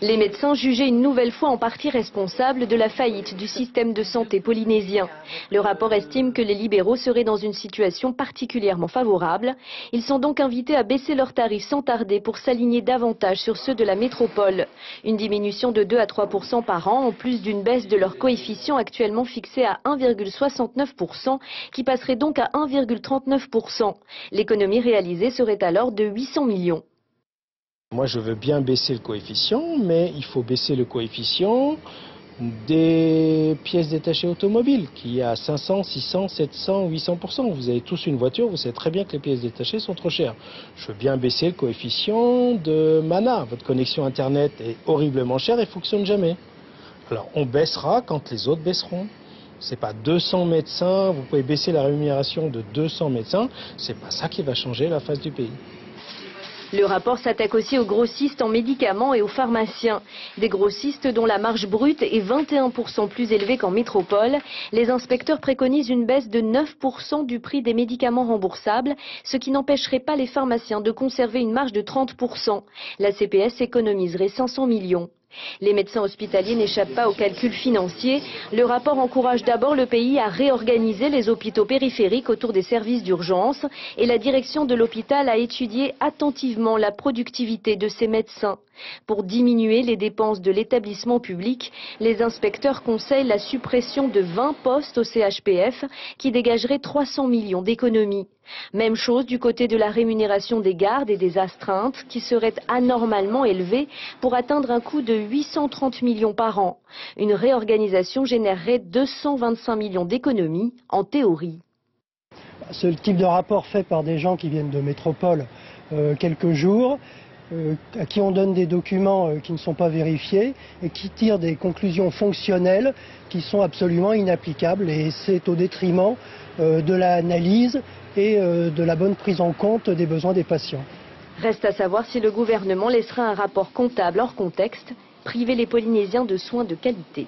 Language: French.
Les médecins jugés une nouvelle fois en partie responsables de la faillite du système de santé polynésien. Le rapport estime que les libéraux seraient dans une situation particulièrement favorable. Ils sont donc invités à baisser leurs tarifs sans tarder pour s'aligner davantage sur ceux de la métropole. Une diminution de 2 à 3% par an, en plus d'une baisse de leur coefficient actuellement fixé à 1,69%, qui passerait donc à 1,39%. L'économie réalisée serait alors de 800 millions. Moi, je veux bien baisser le coefficient, mais il faut baisser le coefficient des pièces détachées automobiles, qui est à 500, 600, 700, 800%. Vous avez tous une voiture, vous savez très bien que les pièces détachées sont trop chères. Je veux bien baisser le coefficient de Mana. Votre connexion Internet est horriblement chère et ne fonctionne jamais. Alors, on baissera quand les autres baisseront. C'est pas 200 médecins, vous pouvez baisser la rémunération de 200 médecins, c'est pas ça qui va changer la face du pays. Le rapport s'attaque aussi aux grossistes en médicaments et aux pharmaciens. Des grossistes dont la marge brute est 21% plus élevée qu'en métropole. Les inspecteurs préconisent une baisse de 9% du prix des médicaments remboursables, ce qui n'empêcherait pas les pharmaciens de conserver une marge de 30%. La CPS économiserait 500 millions. Les médecins hospitaliers n'échappent pas aux calculs financiers. Le rapport encourage d'abord le pays à réorganiser les hôpitaux périphériques autour des services d'urgence et la direction de l'hôpital a étudié attentivement la productivité de ces médecins. Pour diminuer les dépenses de l'établissement public, les inspecteurs conseillent la suppression de 20 postes au CHPF qui dégagerait 300 millions d'économies. Même chose du côté de la rémunération des gardes et des astreintes qui seraient anormalement élevées pour atteindre un coût de 830 millions par an. Une réorganisation générerait 225 millions d'économies en théorie. Ce type de rapport fait par des gens qui viennent de métropole quelques jours, à qui on donne des documents qui ne sont pas vérifiés et qui tirent des conclusions fonctionnelles qui sont absolument inapplicables et c'est au détriment de l'analyse et de la bonne prise en compte des besoins des patients. Reste à savoir si le gouvernement laissera un rapport comptable hors contexte, priver les Polynésiens de soins de qualité.